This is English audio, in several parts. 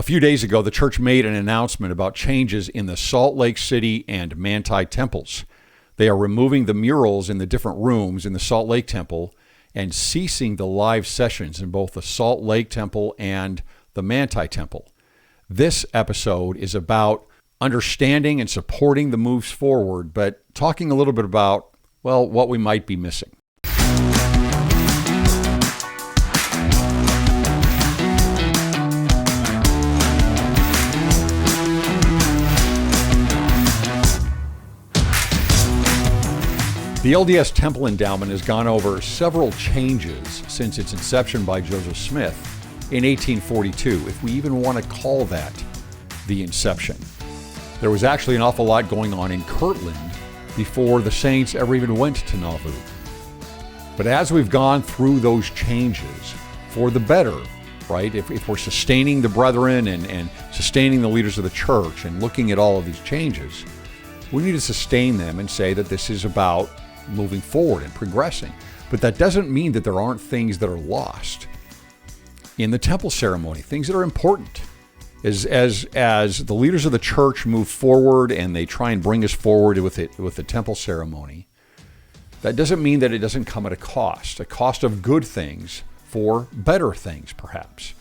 few days ago, the church made an announcement about changes in the Salt Lake City and Manti Temples. They are removing the murals in the different rooms in the Salt Lake Temple and ceasing the live sessions in both the Salt Lake Temple and the Manti Temple. This episode is about understanding and supporting the moves forward, but talking a little bit about, well, what we might be missing. The LDS Temple Endowment has gone over several changes since its inception by Joseph Smith in 1842, if we even want to call that the inception. There was actually an awful lot going on in Kirtland before the saints ever even went to Nauvoo. But as we've gone through those changes for the better, right? If we're sustaining the brethren and sustaining the leaders of the church and looking at all of these changes, we need to sustain them and say that this is about moving forward and progressing. But that doesn't mean that there aren't things that are lost in the temple ceremony, things that are important. As the leaders of the church move forward and they try and bring us forward with the temple ceremony, that doesn't mean that it doesn't come at a cost of good things for better things, perhaps.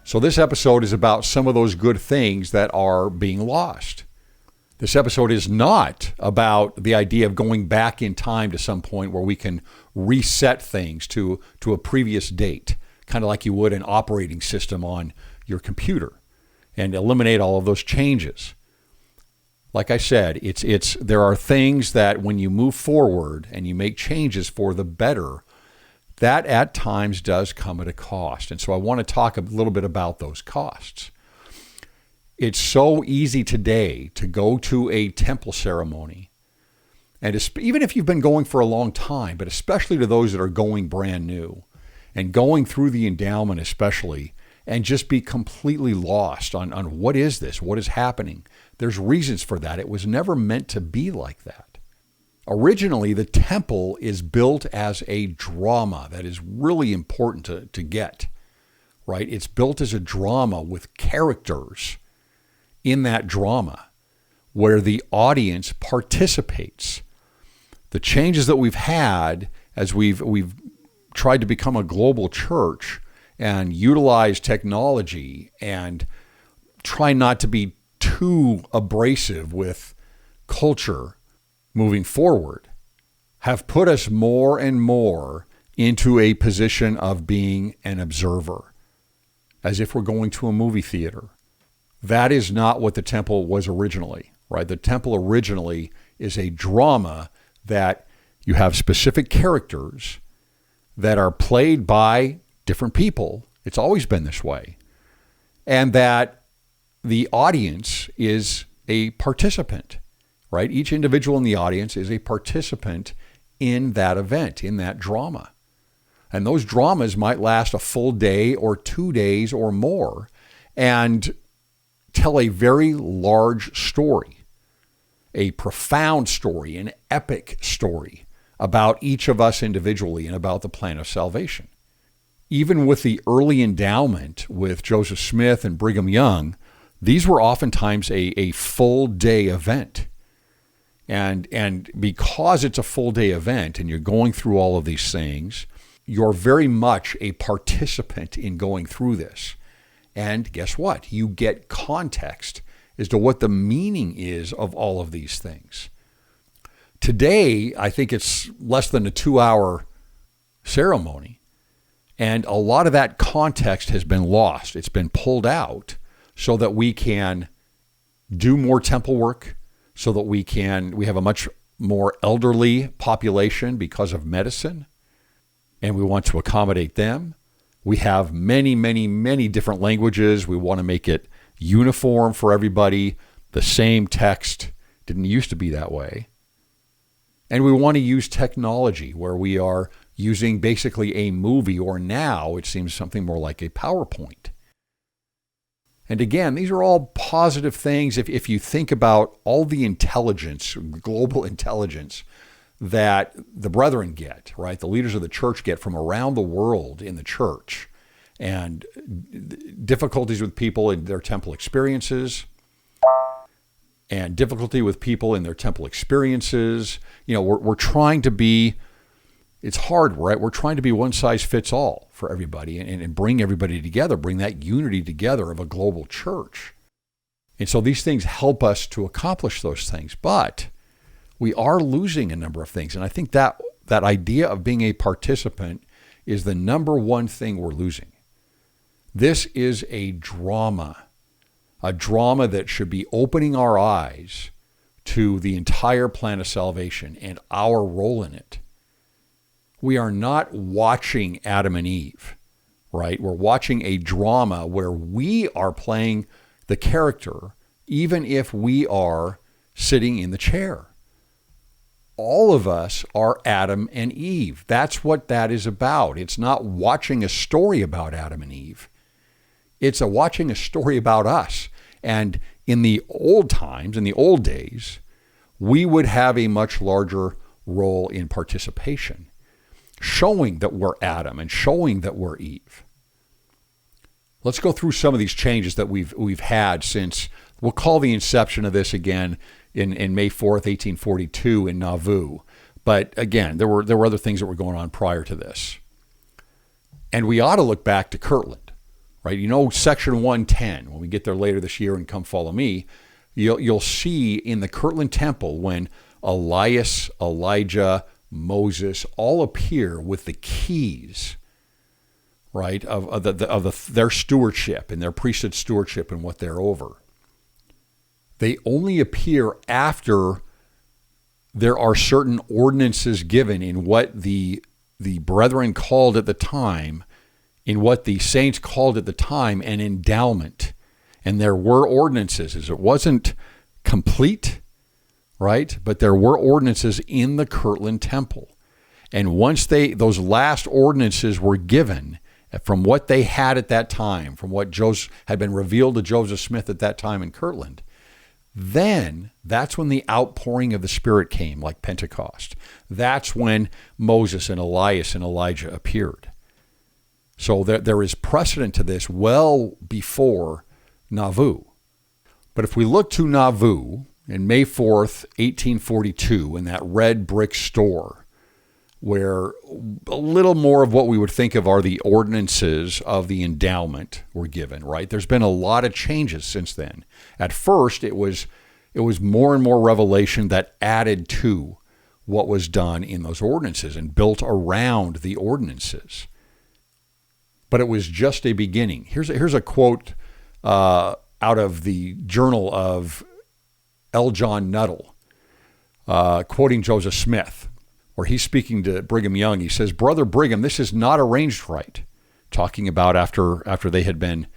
So this episode is about some of those good things that are being lost. This episode is not about the idea of going back in time to some point where we can reset things to a previous date, kind of like you would an operating system on your computer, and eliminate all of those changes. Like I said, there are things that when you move forward and you make changes for the better, that at times does come at a cost. And so I want to talk a little bit about those costs. It's so easy today to go to a temple ceremony, and even if you've been going for a long time, but especially to those that are going brand new and going through the endowment especially, and just be completely lost on what is this, what is happening. There's reasons for that. It was never meant to be like that. Originally, the temple is built as a drama. That is really important to get, right? It's built as a drama with characters in that drama where the audience participates. The changes that we've had as we've tried to become a global church and utilize technology and try not to be too abrasive with culture moving forward have put us more and more into a position of being an observer, as if we're going to a movie theater. That is not what the temple was originally, right? The temple originally is a drama that you have specific characters that are played by different people. It's always been this way. And that the audience is a participant, right? Each individual in the audience is a participant in that event, in that drama. And those dramas might last a full day or 2 days or more and tell a very large story, a profound story, an epic story about each of us individually and about the plan of salvation. Even with the early endowment with Joseph Smith and Brigham Young, these were oftentimes a full day event. And because it's a full day event and you're going through all of these things, you're very much a participant in going through this. And guess what? You get context as to what the meaning is of all of these things. Today, I think it's less than a 2-hour ceremony. And a lot of that context has been lost. It's been pulled out so that we can do more temple work, so that we have a much more elderly population because of medicine, and we want to accommodate them. We have many, many, many different languages. We want to make it uniform for everybody. The same text didn't used to be that way. And we want to use technology where we are using basically a movie, or now it seems something more like a PowerPoint. And again, these are all positive things if you think about all the intelligence, global intelligence, that the brethren get, right? The leaders of the church get from around the world in the church, and difficulties with people in their temple experiences, and difficulty with people in their temple experiences. We're trying to be, it's hard, right? We're trying to be one size fits all for everybody and bring everybody together, bring that unity together of a global church. And so these things help us to accomplish those things, but we are losing a number of things. And I think that idea of being a participant is the number one thing we're losing. This is a drama that should be opening our eyes to the entire plan of salvation and our role in it. We are not watching Adam and Eve, right? We're watching a drama where we are playing the character, even if we are sitting in the chair. All of us are Adam and Eve. That's what that is about. It's not watching a story about Adam and Eve. It's watching a story about us. And in the old times, in the old days, we would have a much larger role in participation, showing that we're Adam and showing that we're Eve. Let's go through some of these changes that we've had since, we'll call the inception of this again in May 4th, 1842 in Nauvoo. But again, there were other things that were going on prior to this. And we ought to look back to Kirtland, right? Section 110, when we get there later this year and Come Follow Me, you'll see in the Kirtland Temple when Elias, Elijah, Moses all appear with the keys, right, of their stewardship and their priesthood stewardship and what they're over. They only appear after there are certain ordinances given in what the brethren called at the time, in what the saints called at the time, an endowment. And there were ordinances. It wasn't complete, right? But there were ordinances in the Kirtland Temple. And once those last ordinances were given from what they had at that time, from what had been revealed to Joseph Smith at that time in Kirtland, then that's when the outpouring of the Spirit came, like Pentecost. That's when Moses and Elias and Elijah appeared. So there is precedent to this well before Nauvoo. But if we look to Nauvoo in May 4th, 1842, in that red brick store, where a little more of what we would think of are the ordinances of the endowment were given, right? There's been a lot of changes since then. At first, it was more and more revelation that added to what was done in those ordinances and built around the ordinances. But it was just a beginning. Here's a quote out of the journal of L. John Nuttall, quoting Joseph Smith, where he's speaking to Brigham Young. He says, "Brother Brigham, this is not arranged right," talking about after they had been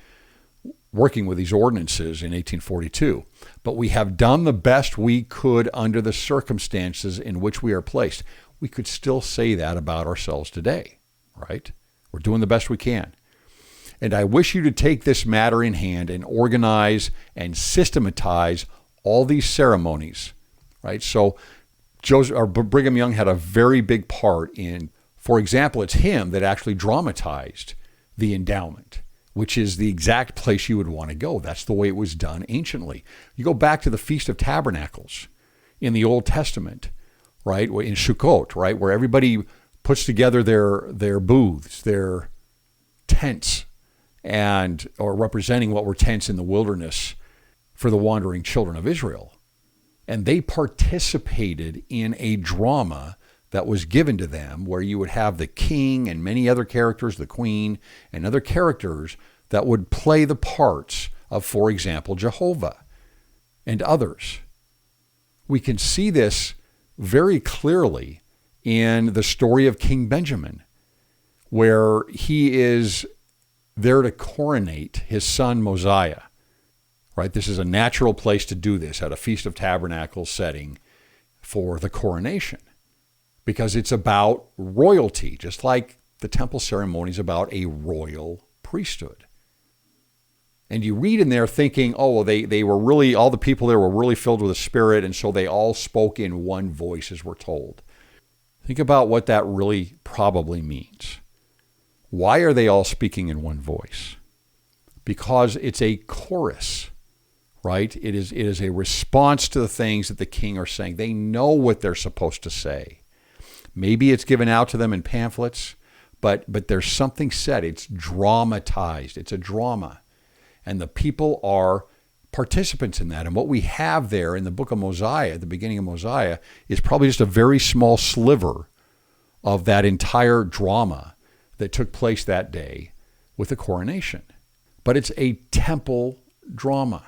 working with these ordinances in 1842. "But we have done the best we could under the circumstances in which we are placed." We could still say that about ourselves today, right? We're doing the best we can. "And I wish you to take this matter in hand and organize and systematize all these ceremonies," right? So Brigham Young had a very big part in, for example, it's him that actually dramatized the endowment, which is the exact place you would want to go. That's the way it was done anciently. You go back to the Feast of Tabernacles in the Old Testament, right? In Sukkot, right? Where everybody puts together their booths, their tents, or representing what were tents in the wilderness for the wandering children of Israel. And they participated in a drama that was given to them where you would have the king and many other characters, the queen and other characters that would play the parts of, for example, Jehovah and others. We can see this very clearly in the story of King Benjamin, where he is there to coronate his son Mosiah. Right? This is a natural place to do this at a Feast of Tabernacles setting for the coronation, because it's about royalty, just like the temple ceremony is about a royal priesthood. And you read in there thinking, oh, well, they were really, all the people there were really filled with the Spirit, and so they all spoke in one voice, as we're told. Think about what that really probably means. Why are they all speaking in one voice? Because it's a chorus, right? It is a response to the things that the king are saying. They know what they're supposed to say. Maybe it's given out to them in pamphlets, but there's something said. It's dramatized. It's a drama. And the people are participants in that. And what we have there in the book of Mosiah, the beginning of Mosiah, is probably just a very small sliver of that entire drama that took place that day with the coronation. But it's a temple drama.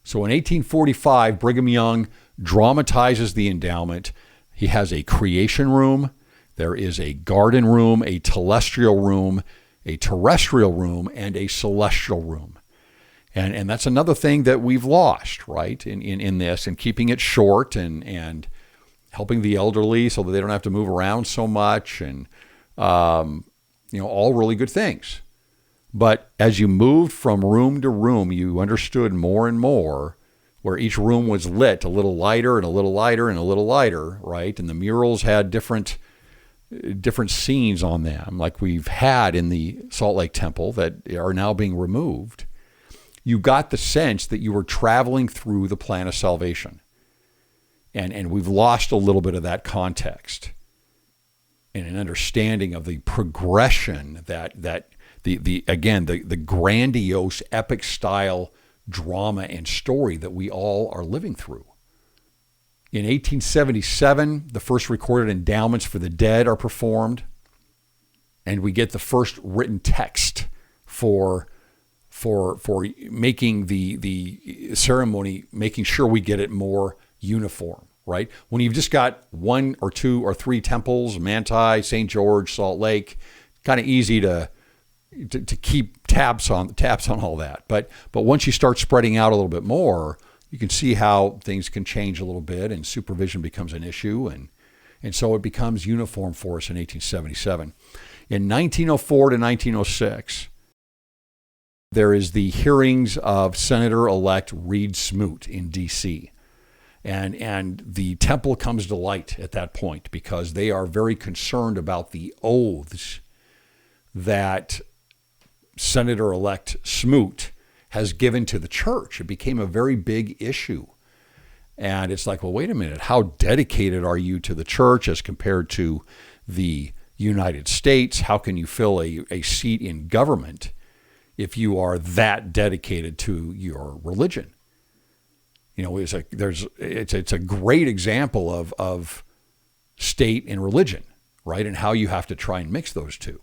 So in 1845, Brigham Young dramatizes the endowment. He has a creation room. There is a garden room, a telestial room, a terrestrial room, and a celestial room. And that's another thing that we've lost, right, in this, and keeping it short and helping the elderly so that they don't have to move around so much, and all really good things. But as you moved from room to room, you understood more and more where each room was lit a little lighter and a little lighter and a little lighter, right? And the murals had different scenes on them, like we've had in the Salt Lake Temple that are now being removed. You got the sense that you were traveling through the plan of salvation. And we've lost a little bit of that context and an understanding of the progression that the grandiose epic style drama and story that we all are living through. In 1877, the first recorded endowments for the dead are performed, and we get the first written text for making the ceremony, making sure we get it more uniform, right? When you've just got one or two or three temples, Manti, St. George, Salt Lake, kind of easy to keep tabs on all that. But once you start spreading out a little bit more, you can see how things can change a little bit, and supervision becomes an issue, and so it becomes uniform for us in 1877. In 1904 to 1906, there is the hearings of Senator-elect Reed Smoot in D.C., and the temple comes to light at that point because they are very concerned about the oaths that Senator-elect Smoot has given to the church. It became a very big issue. And it's like, well, wait a minute, how dedicated are you to the church as compared to the United States? How can you fill a seat in government if you are that dedicated to your religion? It's a great example of state and religion, right? And how you have to try and mix those two.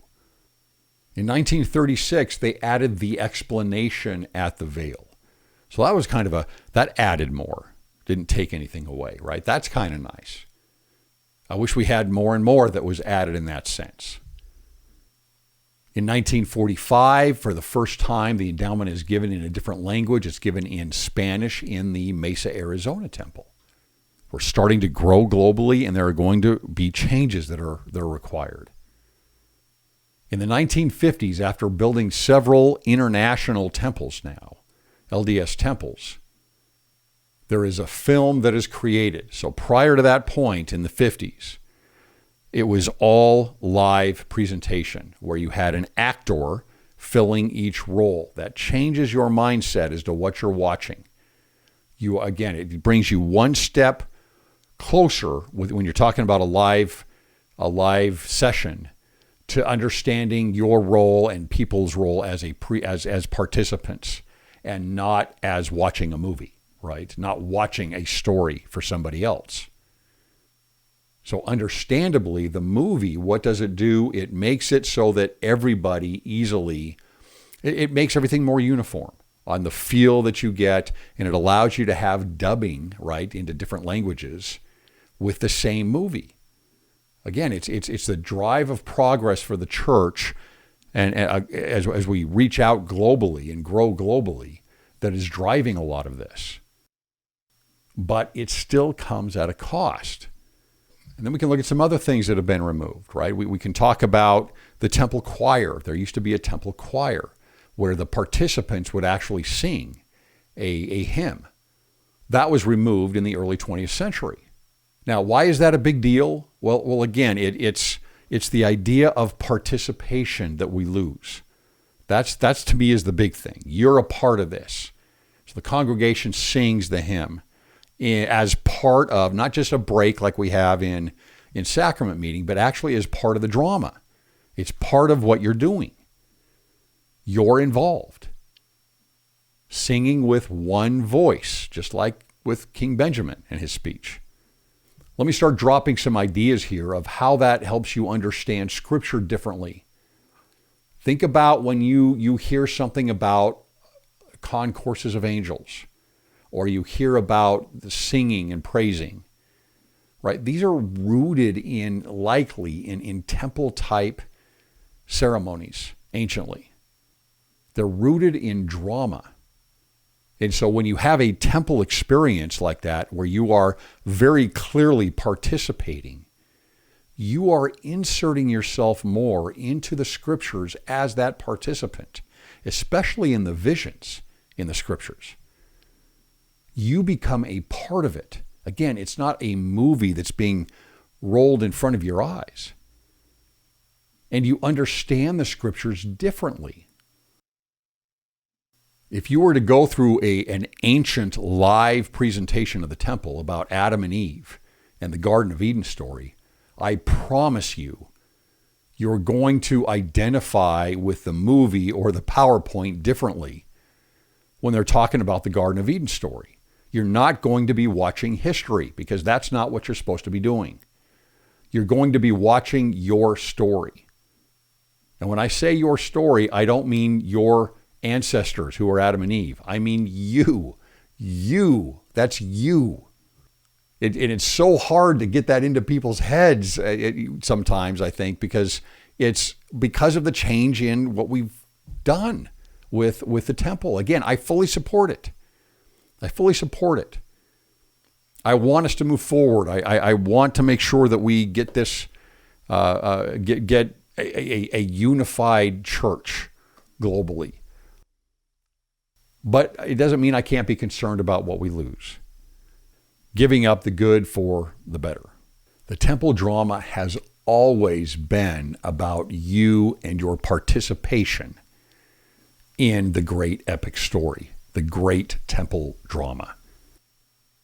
In 1936, they added the explanation at the veil. So that was that added more, didn't take anything away, right? That's kind of nice. I wish we had more and more that was added in that sense. In 1945, for the first time, the endowment is given in a different language. It's given in Spanish in the Mesa, Arizona temple. We're starting to grow globally, and there are going to be changes that are required. In the 1950s, after building several international temples now, LDS Temples, there is a film that is created. So prior to that point in the 50s, it was all live presentation where you had an actor filling each role. That changes your mindset as to what you're watching. It brings you one step closer when you're talking about a live session to understanding your role and people's role as participants, and not as watching a movie, right? Not watching a story for somebody else. So understandably, the movie, what does it do? It makes it so that everybody it makes everything more uniform on the feel that you get, and it allows you to have dubbing, right, into different languages with the same movie. Again, it's the drive of progress for the church, and as we reach out globally and grow globally, that is driving a lot of this. But it still comes at a cost. And then we can look at some other things that have been removed, right? We can talk about the temple choir. There used to be a temple choir where the participants would actually sing a hymn. That was removed in the early 20th century. Now, why is that a big deal? Well, again, it's It's the idea of participation that we lose. That's to me is the big thing. You're a part of this. So the congregation sings the hymn as part of, not just a break like we have in sacrament meeting, but actually as part of the drama. It's part of what you're doing. You're involved. Singing with one voice, just like with King Benjamin and his speech. Let me start dropping some ideas here of how that helps you understand Scripture differently. Think about when you hear something about concourses of angels, or you hear about the singing and praising, right? These are rooted likely in temple-type ceremonies anciently. They're rooted in drama. And so when you have a temple experience like that, where you are very clearly participating, you are inserting yourself more into the Scriptures as that participant, especially in the visions in the Scriptures. You become a part of it. Again, it's not a movie that's being rolled in front of your eyes. And you understand the Scriptures differently. If you were to go through an ancient live presentation of the temple about Adam and Eve and the Garden of Eden story, I promise you, you're going to identify with the movie or the PowerPoint differently when they're talking about the Garden of Eden story. You're not going to be watching history, because that's not what you're supposed to be doing. You're going to be watching your story. And when I say your story, I don't mean your ancestors who are Adam and Eve. I mean you. You. That's you. And it's so hard to get that into people's heads sometimes, I think, because it's because of the change in what we've done with the temple. Again, I fully support it. I fully support it. I want us to move forward. I want to make sure that we get this, get a unified church globally. But it doesn't mean I can't be concerned about what we lose. Giving up the good for the better. The temple drama has always been about you and your participation in the great epic story, the great temple drama.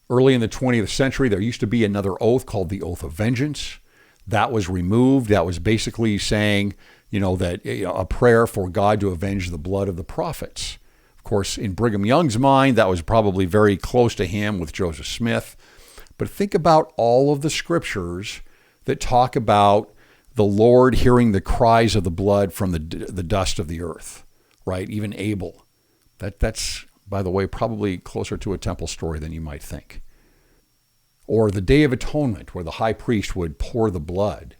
Early in the 20th century, there used to be another oath called the Oath of Vengeance. That was removed. That was basically saying, that a prayer for God to avenge the blood of the prophets. Of course, in Brigham Young's mind, that was probably very close to him with Joseph Smith. But think about all of the scriptures that talk about the Lord hearing the cries of the blood from the dust of the earth, right? Even Abel. That's, by the way, probably closer to a temple story than you might think. Or the Day of Atonement, where the high priest would pour the blood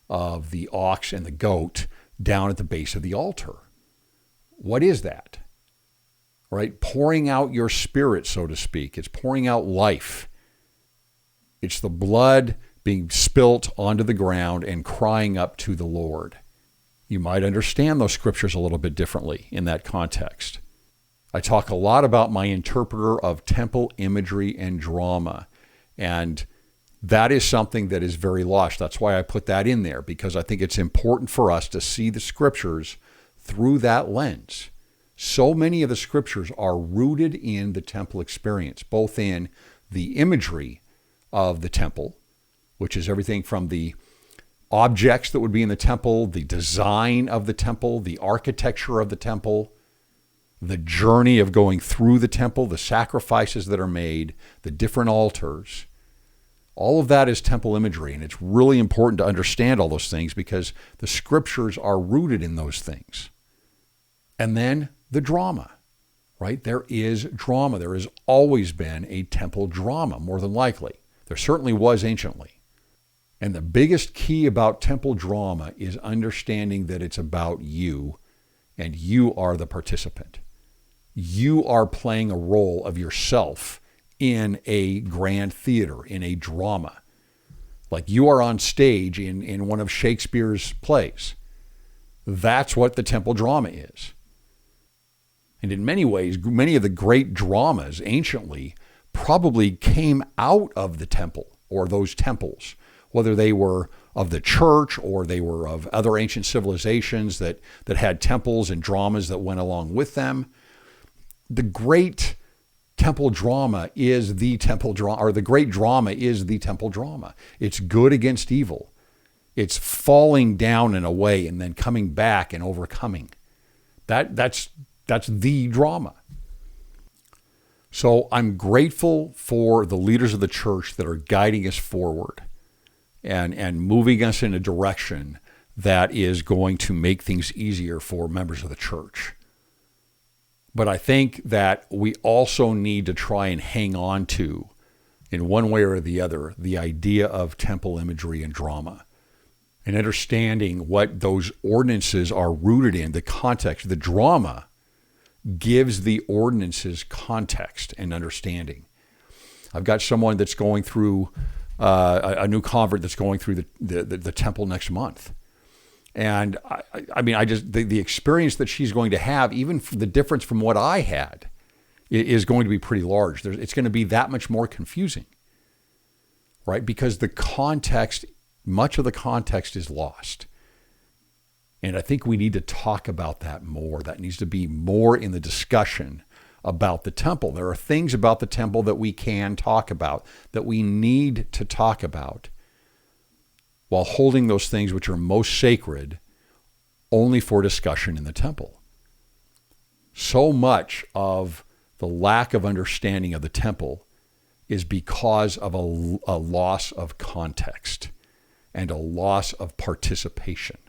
of the ox and the goat down at the base of the altar. What is that? Right? Pouring out your spirit, so to speak. It's pouring out life. It's the blood being spilt onto the ground and crying up to the Lord. You might understand those scriptures a little bit differently in that context. I talk a lot about my interpreter of temple imagery and drama, and that is something that is very lost. That's why I put that in there, because I think it's important for us to see the scriptures through that lens. So many of the scriptures are rooted in the temple experience, both in the imagery of the temple, which is everything from the objects that would be in the temple, the design of the temple, the architecture of the temple, the journey of going through the temple, the sacrifices that are made, the different altars. All of that is temple imagery, and it's really important to understand all those things because the scriptures are rooted in those things. And then the drama, right? There is drama. There has always been a temple drama, more than likely. There certainly was anciently. And the biggest key about temple drama is understanding that it's about you, and you are the participant. You are playing a role of yourself in a grand theater, in a drama. Like you are on stage in one of Shakespeare's plays. That's what the temple drama is. And in many ways, many of the great dramas anciently probably came out of the temple or those temples, whether they were of the church, or they were of other ancient civilizations that had temples and dramas that went along with them. The great temple drama is the temple drama, or the great drama is the temple drama. It's good against evil. It's falling down in a way and then coming back and overcoming. That's the drama. So I'm grateful for the leaders of the church that are guiding us forward and moving us in a direction that is going to make things easier for members of the church. But I think that we also need to try and hang on to, in one way or the other, the idea of temple imagery and drama, and understanding what those ordinances are rooted in, the context. The drama gives the ordinances context and understanding. I've got someone that's going through a new convert that's going through the temple next month. And I mean, the experience that she's going to have, even the difference from what I had, is going to be pretty large. It's going to be that much more confusing, right? Because the context, much of the context is lost. And I think we need to talk about that more. That needs to be more in the discussion about the temple. There are things about the temple that we can talk about, that we need to talk about, while holding those things which are most sacred only for discussion in the temple. So much of the lack of understanding of the temple is because of a loss of context and a loss of participation.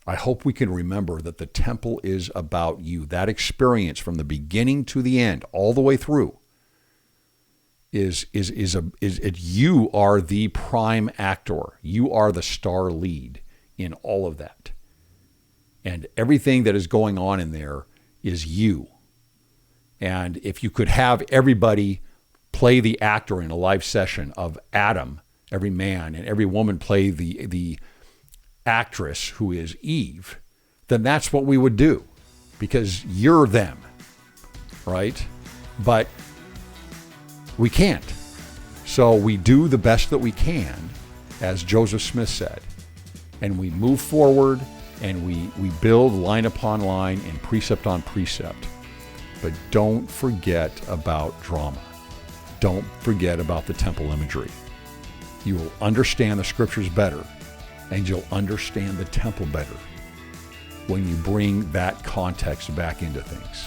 I hope we can remember that the temple is about you. That experience from the beginning to the end, all the way through, is you are the prime actor. You are the star lead in all of that. And everything that is going on in there is you. And if you could have everybody play the actor in a live session of Adam, every man, and every woman play the actress who is Eve, then that's what we would do, because you're them, right? But we can't. So we do the best that we can, as Joseph Smith said, and we move forward and we build line upon line and precept on precept. But don't forget about drama. Don't forget about the temple imagery. You will understand the scriptures better, and you'll understand the temple better when you bring that context back into things.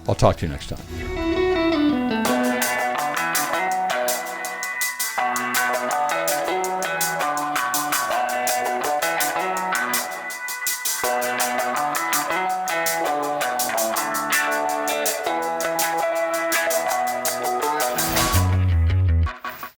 I'll talk to you next time.